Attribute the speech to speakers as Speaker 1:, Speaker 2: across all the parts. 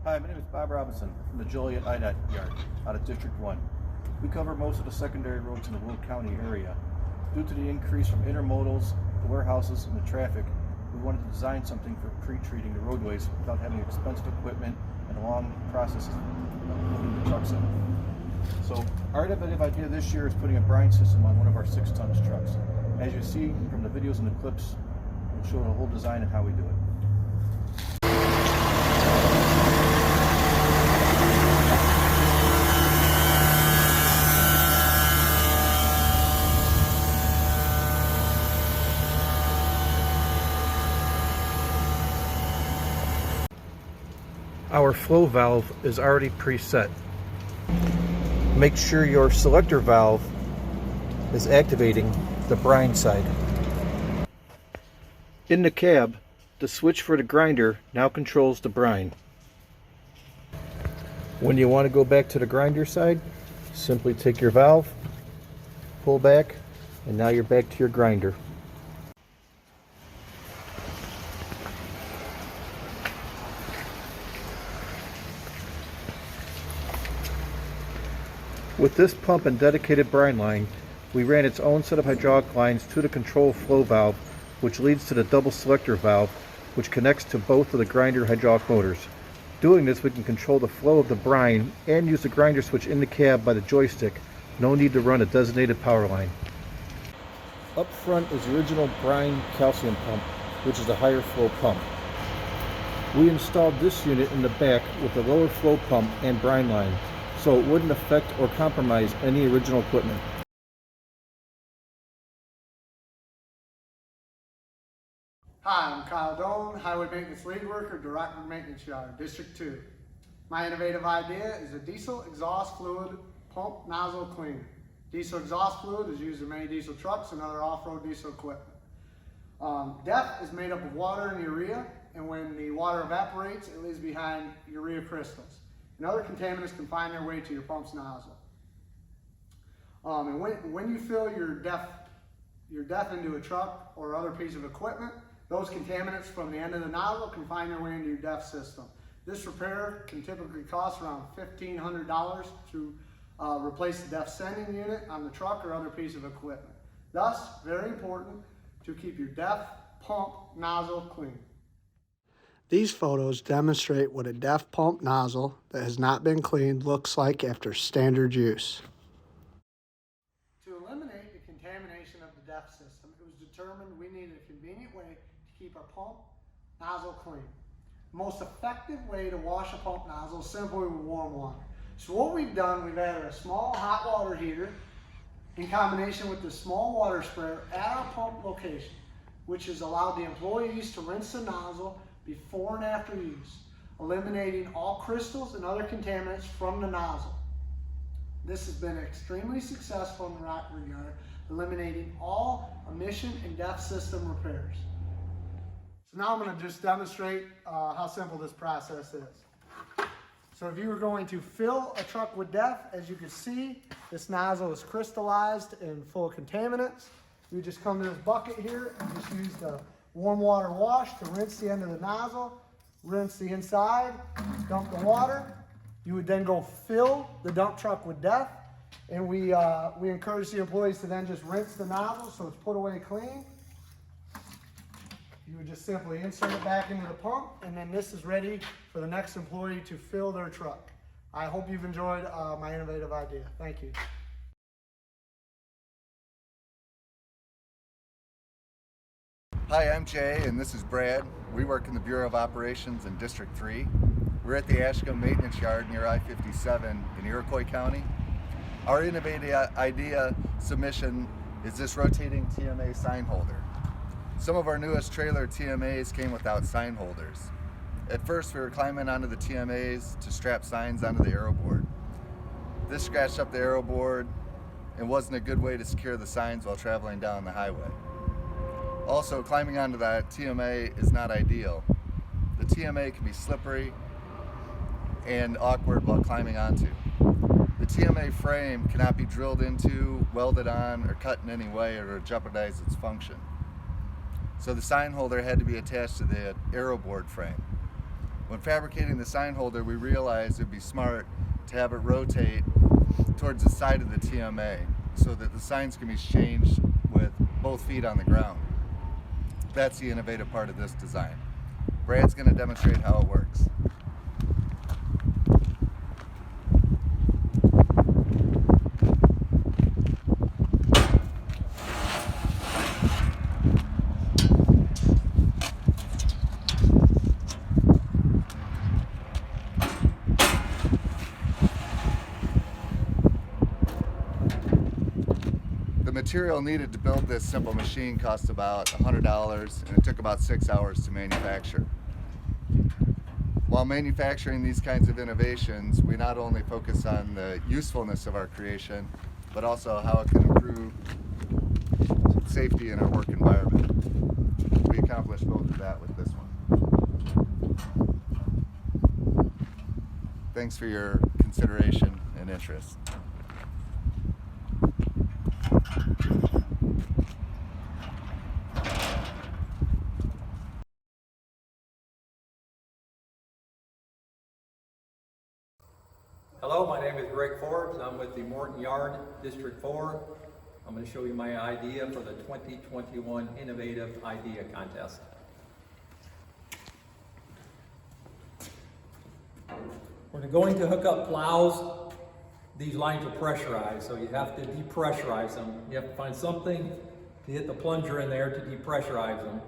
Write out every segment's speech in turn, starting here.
Speaker 1: Hi, my name is Bob Robinson from the Joliet IDOT yard out of District 1. We cover most of the secondary roads in the Will County area. Due to the increase from intermodals, the warehouses, and the traffic, we wanted to design something for pre-treating the roadways without having expensive equipment and long processes of moving the trucks in. So our innovative idea this year is putting a brine system on one of our 6-ton trucks. As you see from the videos and the clips, we'll show the whole design and how we do it. Our flow valve is already preset. Make sure your selector valve is activating the brine side. In the cab, the switch for the grinder now controls the brine. When you want to go back to the grinder side, simply take your valve, pull back, and now you're back to your grinder. With this pump and dedicated brine line, we ran its own set of hydraulic lines to the control flow valve, which leads to the double selector valve, which connects to both of the grinder hydraulic motors. Doing this, we can control the flow of the brine and use the grinder switch in the cab by the joystick. No need to run a designated power line. Up front is the original brine calcium pump, which is a higher flow pump. We installed this unit in the back with a lower flow pump and brine line, so it wouldn't affect or compromise any original equipment.
Speaker 2: Hi, I'm Kyle Doan, Highway Maintenance Lead Worker, Rockford Maintenance Yard, District 2. My innovative idea is a diesel exhaust fluid pump nozzle cleaner. Diesel exhaust fluid is used in many diesel trucks and other off-road diesel equipment. DEF is made up of water and urea, and when the water evaporates, it leaves behind urea crystals. And other contaminants can find their way to your pump's nozzle. And when you fill your DEF into a truck or other piece of equipment, those contaminants from the end of the nozzle can find their way into your DEF system. This repair can typically cost around $1,500 to replace the DEF sending unit on the truck or other piece of equipment. Thus, very important to keep your DEF pump nozzle clean.
Speaker 3: These photos demonstrate what a DEF pump nozzle that has not been cleaned looks like after standard use.
Speaker 2: To eliminate the contamination of the DEF system, it was determined we needed a convenient way to keep our pump nozzle clean. The most effective way to wash a pump nozzle is simply with warm water. So what we've done, we've added a small hot water heater in combination with the small water sprayer at our pump location, which has allowed the employees to rinse the nozzle before and after use, eliminating all crystals and other contaminants from the nozzle. This has been extremely successful in the Rockford yard, eliminating all emission and DEF system repairs. So now I'm going to just demonstrate how simple this process is. So if you were going to fill a truck with DEF, as you can see, this nozzle is crystallized and full of contaminants. You just come to this bucket here and just use the warm water wash to rinse the end of the nozzle, rinse the inside, dump the water. You would then go fill the dump truck with DEF, and we encourage the employees to then just rinse the nozzle so it's put away clean. You would just simply insert it back into the pump, and then this is ready for the next employee to fill their truck. I hope you've enjoyed my innovative idea. Thank you.
Speaker 4: Hi, I'm Jay and this is Brad. We work in the Bureau of Operations in District 3. We're at the ASHKUM maintenance yard near I-57 in Iroquois County. Our innovative idea submission is this rotating TMA sign holder. Some of our newest trailer TMAs came without sign holders. At first we were climbing onto the TMAs to strap signs onto the aero board. This scratched up the aero board and wasn't a good way to secure the signs while traveling down the highway. Also, climbing onto that TMA is not ideal. The TMA can be slippery and awkward while climbing onto. The TMA frame cannot be drilled into, welded on, or cut in any way or jeopardize its function. So the sign holder had to be attached to the aero board frame. When fabricating the sign holder, we realized it'd be smart to have it rotate towards the side of the TMA so that the signs can be changed with both feet on the ground. That's the innovative part of this design. Brad's going to demonstrate how it works. The material needed to build this simple machine cost about $100, and it took about 6 hours to manufacture. While manufacturing these kinds of innovations, we not only focus on the usefulness of our creation, but also how it can improve safety in our work environment. We accomplished both of that with this one. Thanks for your consideration and interest.
Speaker 5: Hello, my name is Greg Forbes. I'm with the Morton Yard, District 4. I'm going to show you my idea for the 2021 Innovative Idea Contest. We're going to hook up plows. These lines are pressurized, so you have to depressurize them. You have to find something to hit the plunger in there to depressurize them.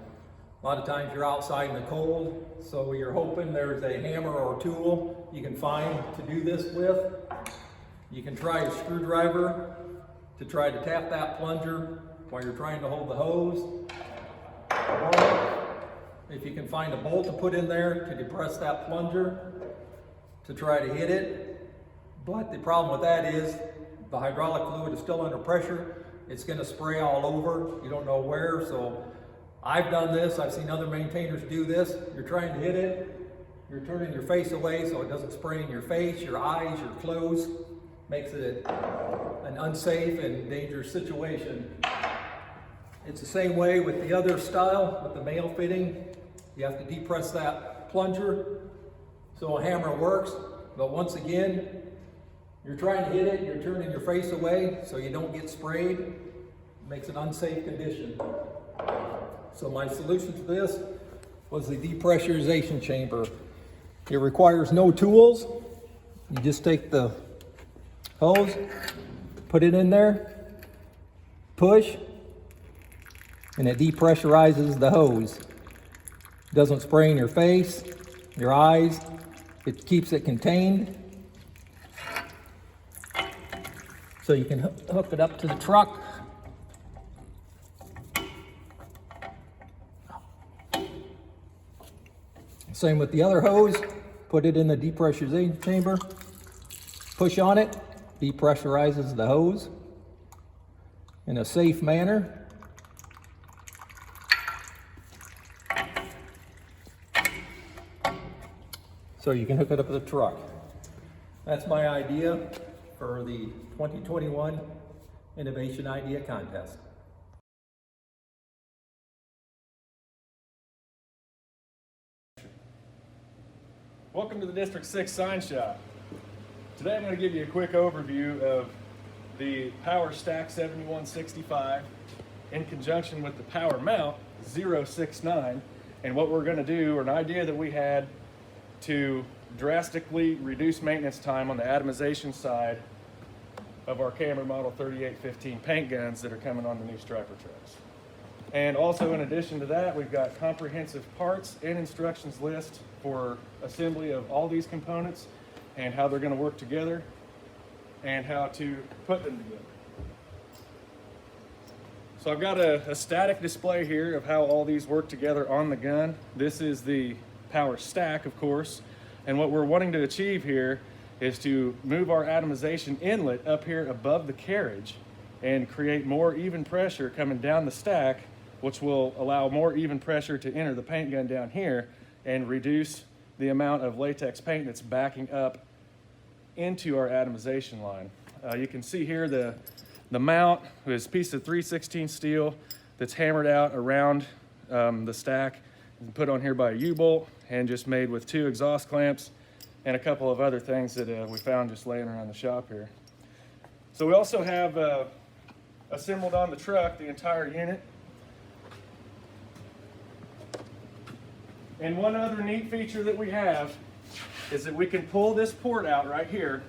Speaker 5: A lot of times you're outside in the cold, so you're hoping there's a hammer or tool you can find to do this with. You can try a screwdriver to try to tap that plunger while you're trying to hold the hose. Or if you can find a bolt to put in there to depress that plunger to try to hit it. But the problem with that is the hydraulic fluid is still under pressure. It's going to spray all over. You don't know where, so I've done this. I've seen other maintainers do this. You're trying to hit it. You're turning your face away so it doesn't spray in your face, your eyes, your clothes. Makes it an unsafe and dangerous situation. It's the same way with the other style, with the male fitting. You have to depress that plunger so a hammer works. But once again, you're trying to hit it, you're turning your face away so you don't get sprayed. It makes an unsafe condition. So my solution to this was the depressurization chamber. It requires no tools. You just take the hose, put it in there, push, and it depressurizes the hose. It doesn't spray in your face, your eyes. It keeps it contained. So you can hook it up to the truck. Same with the other hose. Put it in the depressurization chamber, push on it, depressurizes the hose in a safe manner. So you can hook it up to the truck. That's my idea for the 2021 Innovation Idea Contest.
Speaker 6: Welcome to the District 6 Sign Shop. Today I'm going to give you a quick overview of the Power Stack 7165 in conjunction with the Power Mount 069, and what we're going to do, or an idea that we had to drastically reduce maintenance time on the atomization side of our Camry Model 3815 paint guns that are coming on the new striper trucks. And also, in addition to that, we've got comprehensive parts and instructions list for assembly of all these components and how they're going to work together and how to put them together. So I've got a static display here of how all these work together on the gun. This is the Power Stack, of course, and what we're wanting to achieve here is to move our atomization inlet up here above the carriage and create more even pressure coming down the stack, which will allow more even pressure to enter the paint gun down here and reduce the amount of latex paint that's backing up into our atomization line. You can see here the mount is a piece of 3/16 steel that's hammered out around the stack, put on here by a U-bolt and just made with 2 exhaust clamps and a couple of other things that we found just laying around the shop here. So we also have assembled on the truck the entire unit. And one other neat feature that we have is that we can pull this port out right here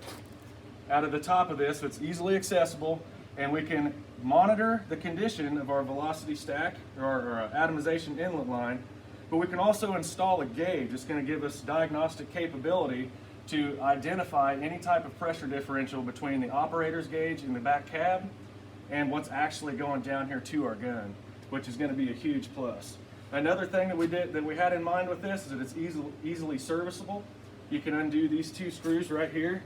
Speaker 6: out of the top of this, so it's easily accessible, and we can monitor the condition of our velocity stack or our atomization inlet line, but we can also install a gauge. It's going to give us diagnostic capability to identify any type of pressure differential between the operator's gauge in the back cab and what's actually going down here to our gun, which is going to be a huge plus. Another thing that we had in mind with this is that it's easily serviceable. You can undo these 2 screws right here,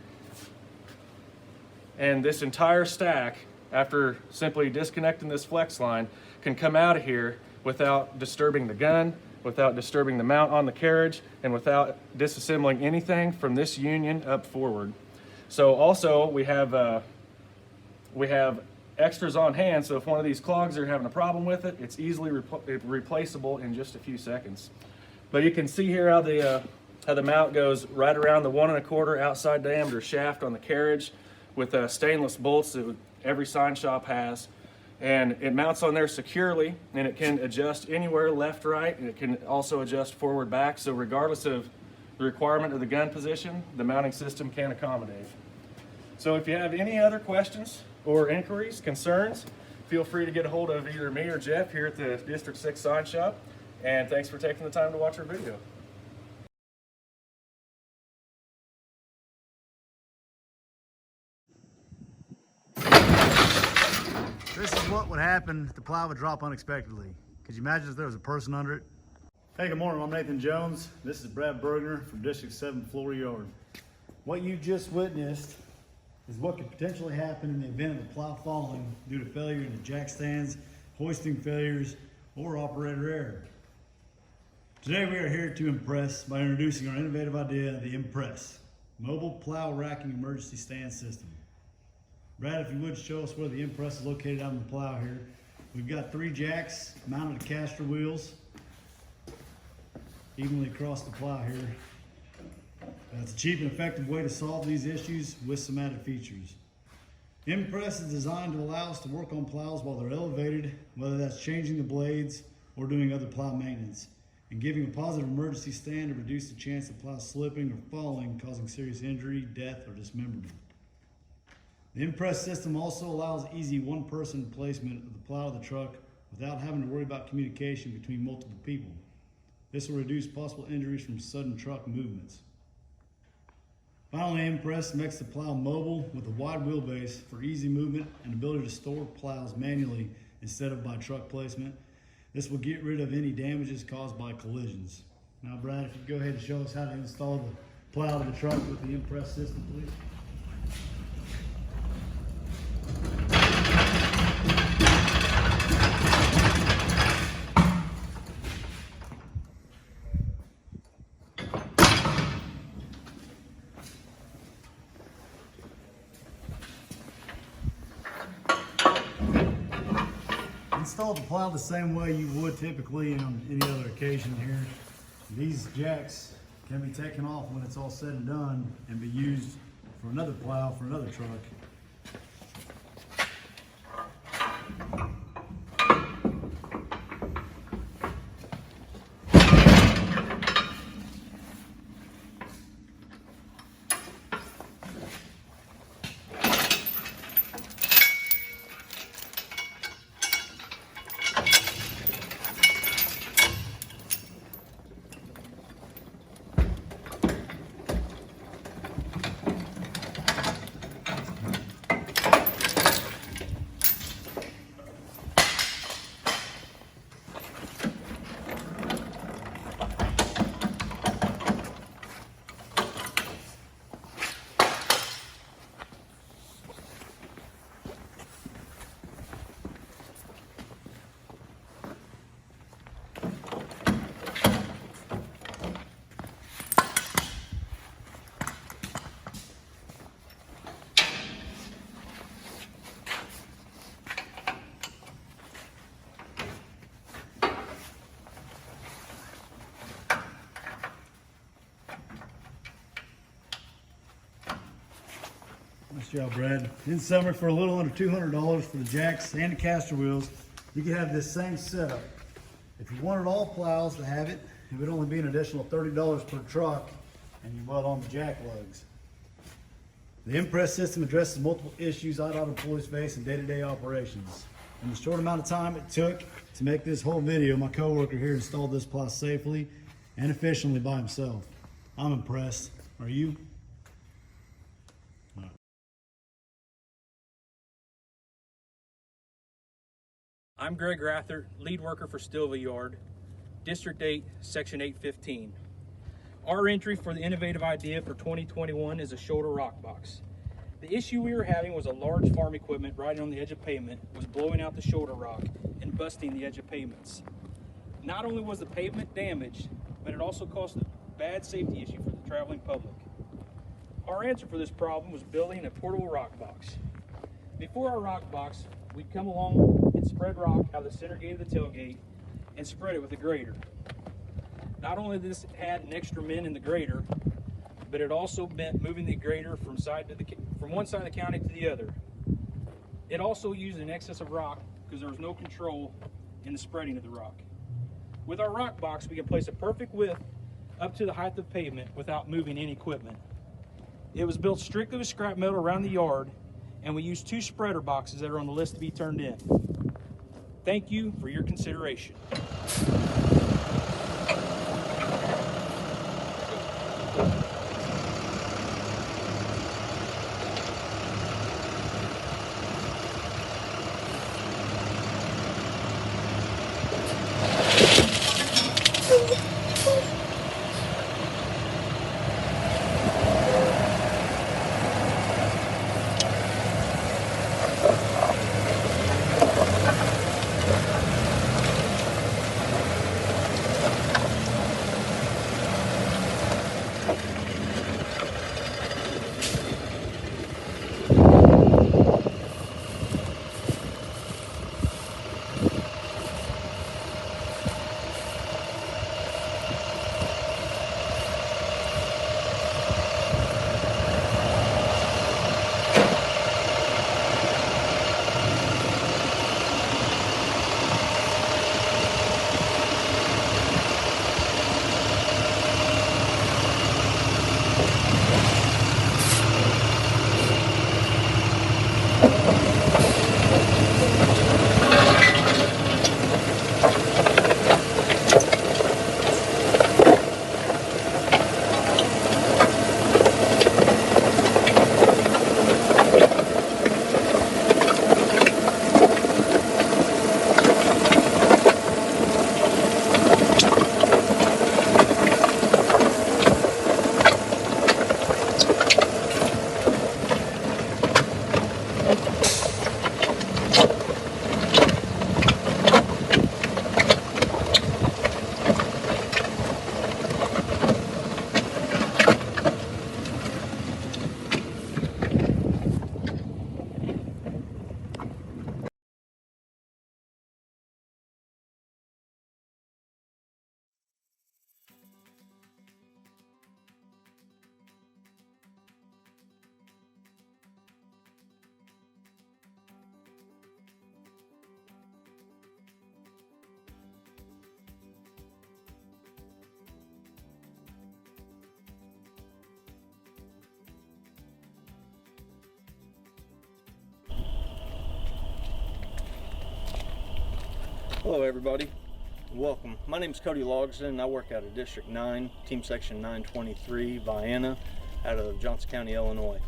Speaker 6: and this entire stack, after simply disconnecting this flex line, can come out of here without disturbing the gun, without disturbing the mount on the carriage, and without disassembling anything from this union up forward. So also we have extras on hand, so if one of these clogs are having a problem with it, it's easily replaceable in just a few seconds. But you can see here how the mount goes right around the 1 1/4 outside diameter shaft on the carriage with stainless bolts that every sign shop has, and it mounts on there securely, and it can adjust anywhere left, right, and it can also adjust forward, back. So regardless of the requirement of the gun position, the mounting system can accommodate. So if you have any other questions or inquiries, concerns, feel free to get a hold of either me or Jeff here at the District 6 Sign Shop, and thanks for taking the time to watch our video.
Speaker 7: This is what would happen if the plow would drop unexpectedly. Could you imagine if there was a person under it? Hey, good morning. I'm Nathan Jones. This is Brad Bergner from District 7 Floor Yard. What you just witnessed is what could potentially happen in the event of a plow falling due to failure in the jack stands, hoisting failures, or operator error. Today we are here to impress by introducing our innovative idea, the Impress, Mobile Plow Racking Emergency Stand System. Brad, if you would show us where the Impress is located on the plow here. We've got 3 jacks mounted to caster wheels evenly across the plow here. It's a cheap and effective way to solve these issues with some added features. Impress is designed to allow us to work on plows while they're elevated, whether that's changing the blades or doing other plow maintenance, and giving a positive emergency stand to reduce the chance of plows slipping or falling, causing serious injury, death, or dismemberment. The Impress system also allows easy one-person placement of the plow of the truck without having to worry about communication between multiple people. This will reduce possible injuries from sudden truck movements. Finally, Impress makes the plow mobile with a wide wheelbase for easy movement and ability to store plows manually instead of by truck placement. This will get rid of any damages caused by collisions. Now, Brad, if you go ahead and show us how to install the plow to the truck with the Impress system, please. Install the plow the same way you would typically on any other occasion here. These jacks can be taken off when it's all said and done and be used for another plow for another truck. Good job, Brad. In summary, for a little under $200 for the jacks and the caster wheels, you can have this same setup. If you wanted all plows to have it, it would only be an additional $30 per truck, and you weld on the jack lugs. The Impress system addresses multiple issues IDOT employees face in day-to-day operations. In the short amount of time it took to make this whole video, my coworker here installed this plow safely and efficiently by himself. I'm impressed. Are you?
Speaker 8: I'm Greg Rather, lead worker for STEELEVLLE Yard, District 8, Section 815. Our entry for the innovative idea for 2021 is a shoulder rock box. The issue we were having was a large farm equipment riding on the edge of pavement was blowing out the shoulder rock and busting the edge of pavements. Not only was the pavement damaged, but it also caused a bad safety issue for the traveling public. Our answer for this problem was building a portable rock box. Before our rock box, we'd come along and spread rock out of the center gate of the tailgate and spread it with a grader. Not only did this had an extra men in the grader, but it also meant moving the grader from one side of the county to the other. It also used an excess of rock because there was no control in the spreading of the rock. With our rock box, we can place a perfect width up to the height of pavement without moving any equipment. It was built strictly with scrap metal around the yard, and we used 2 spreader boxes that are on the list to be turned in. Thank you for your consideration.
Speaker 9: Hello everybody, welcome. My name is Cody Logsdon and I work out of District 9, Team Section 923, Vienna, out of Johnson County, Illinois.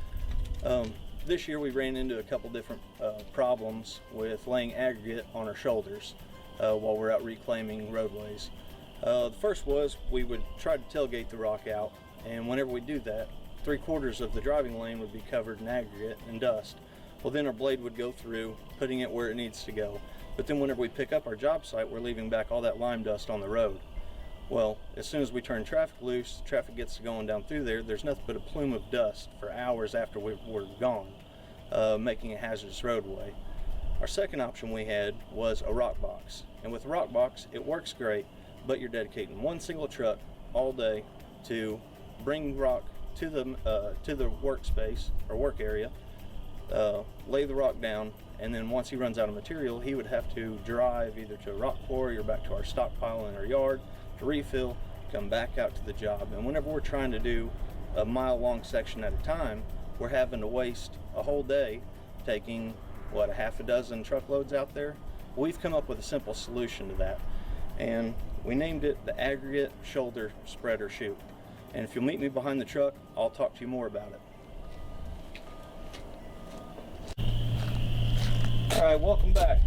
Speaker 9: This year we ran into a couple different problems with laying aggregate on our shoulders while we're out reclaiming roadways. The first was we would try to tailgate the rock out, and whenever we do that, 3/4 of the driving lane would be covered in aggregate and dust. Well, then our blade would go through, putting it where it needs to go. But then whenever we pick up our job site, we're leaving back all that lime dust on the road. Well, as soon as we turn traffic loose, traffic gets to going down through there, there's nothing but a plume of dust for hours after we're gone, making a hazardous roadway. Our second option we had was a rock box. And with a rock box, it works great, but you're dedicating one single truck all day to bring rock to the workspace or work area, lay the rock down, and then once he runs out of material, he would have to drive either to a rock quarry or back to our stockpile in our yard to refill, come back out to the job. And whenever we're trying to do a mile-long section at a time, we're having to waste a whole day taking, what, a half a dozen truckloads out there? We've come up with a simple solution to that, and we named it the Aggregate Shoulder Spreader Chute. And if you'll meet me behind the truck, I'll talk to you more about it. All right, welcome back.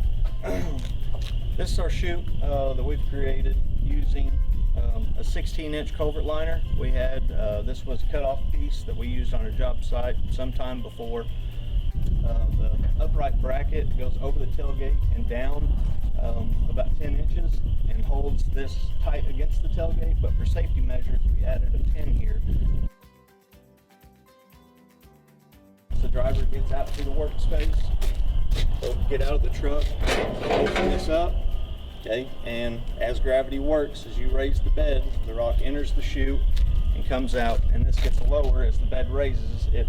Speaker 9: This is our chute that we've created using a 16-inch culvert liner. We had, this was a cut-off piece that we used on a job site sometime before. The upright bracket goes over the tailgate and down about 10 inches and holds this tight against the tailgate, but for safety measures we added a pin here. As the driver gets out to the workspace, they'll get out of the truck, open this up, okay, and as gravity works, as you raise the bed, the rock enters the chute and comes out, and this gets lower as the bed raises. It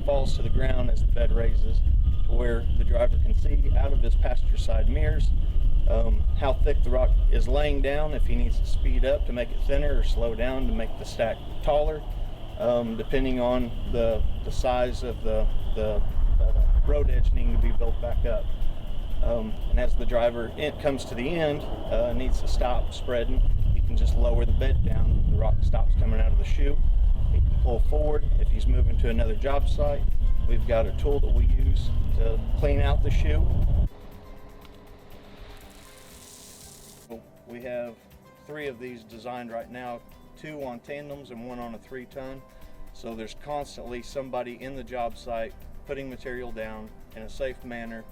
Speaker 9: falls to the ground as the bed raises to where the driver can see out of his passenger side mirrors how thick the rock is laying down, if he needs to speed up to make it thinner or slow down to make the stack taller, depending on the size of the road edge needing to be built back up. And as the driver comes to the end, needs to stop spreading, he can just lower the bed down. The rock stops coming out of the chute. He can pull forward if he's moving to another job site. We've got a tool that we use to clean out the chute. We have 3 of these designed right now, 2 on tandems and 1 on a 3-ton. So there's constantly somebody in the job site putting material down in a safe manner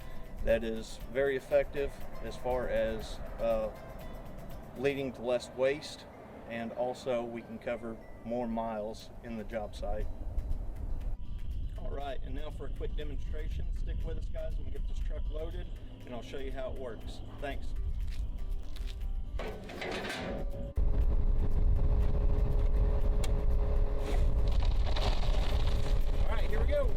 Speaker 9: that is very effective as far as leading to less waste, and also we can cover more miles in the job site. All right, and now for a quick demonstration. Stick with us, guys, when we get this truck loaded, and I'll show you how it works. Thanks. All right, here we go.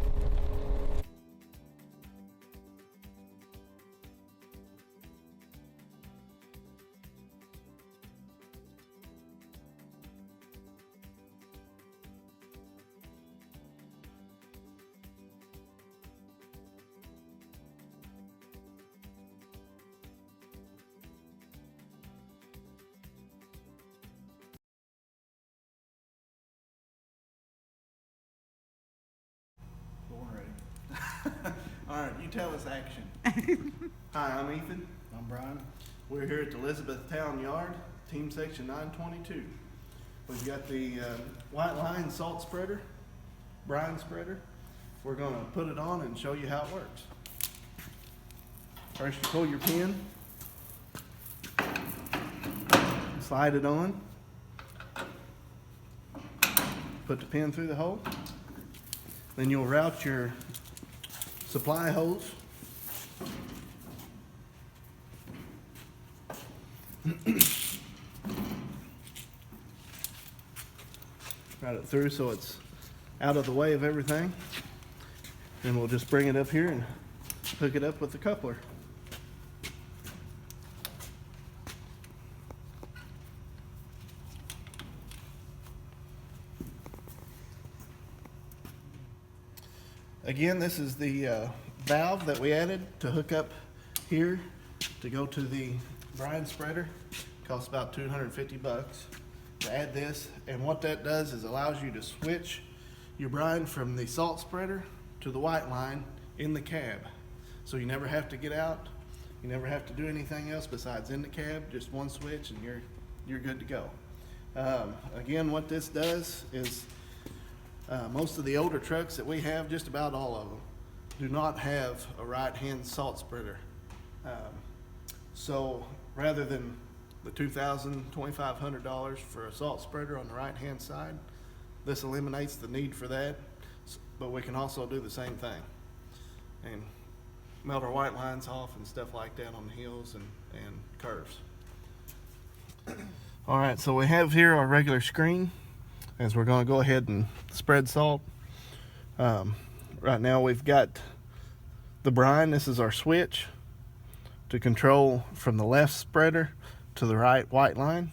Speaker 10: All right, you tell us action. Hi, I'm Ethan.
Speaker 2: I'm Brian.
Speaker 10: We're here at the Elizabethtown Yard, Team Section 922. We've got the white line salt spreader, brine spreader. We're gonna put it on and show you how it works. First, you pull your pin, slide it on, put the pin through the hole. Then you'll route your supply hose route it through so it's out of the way of everything. Then we'll just bring it up here and hook it up with the coupler. Again, this is the valve that we added to hook up here to go to the brine spreader. Costs about $250 to add this, and what that does is allows you to switch your brine from the salt spreader to the white line in the cab. So you never have to get out, you never have to do anything else besides in the cab, just one switch and you're good to go. Again, what this does is most of the older trucks that we have, just about all of them, do not have a right-hand salt spreader. So rather than the $2,000, $2,500 for a salt spreader on the right-hand side, this eliminates the need for that, but we can also do the same thing and melt our white lines off and stuff like that on the hills and curves. All right, so we have here our regular screen as we're going to go ahead and spread salt. Right now we've got the brine. This is our switch to control from the left spreader to the right white line.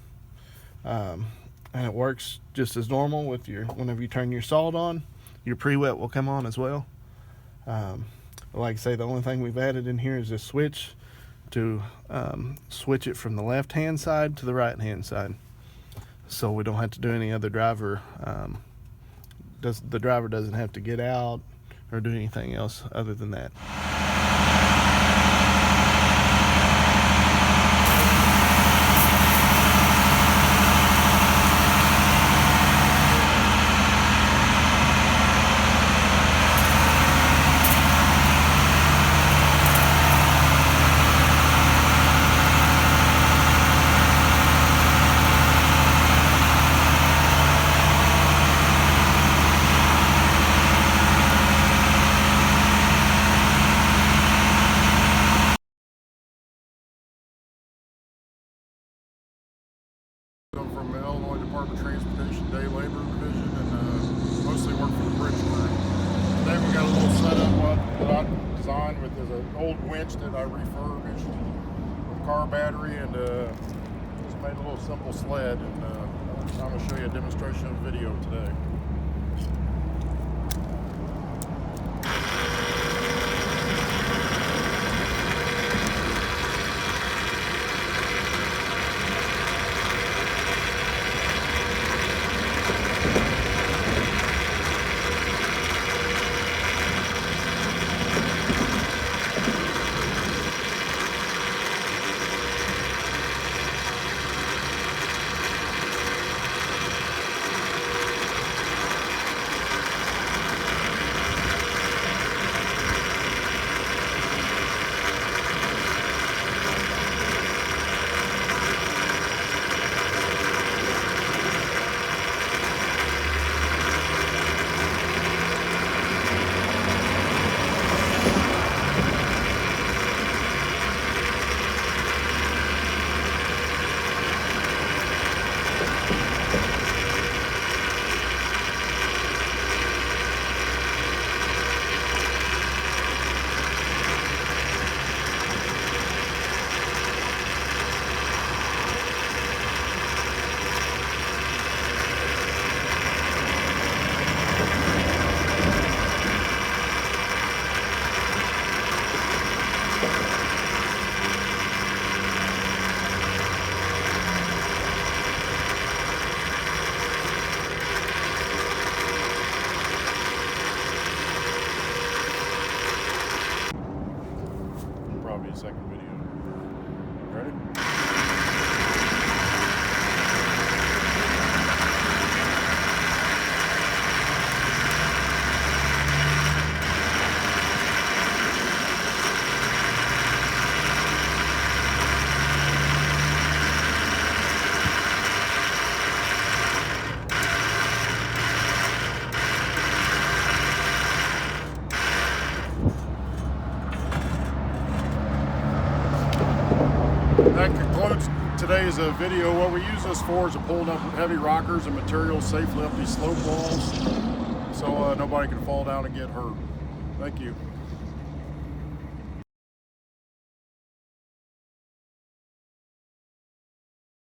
Speaker 10: And it works just as normal with your, whenever you turn your salt on, your pre-wet will come on as well. Like I say, the only thing we've added in here is this switch to switch it from the left hand side to the right hand side, so we don't have to do any other driver. The driver doesn't have to get out or do anything else other than that.
Speaker 11: I'm from the Illinois Department of Transportation Day Labor Division, and mostly work for the bridge crew. Today we got a little setup that I designed with an old winch that I refurbished with a car battery, and just made a little simple sled, and I'm going to show you a demonstration of video today. Probably a second video. Ready? That concludes today's video. What we use this for is to pull up heavy rockers and materials safely up these slope walls so nobody can fall down and get hurt. Thank you.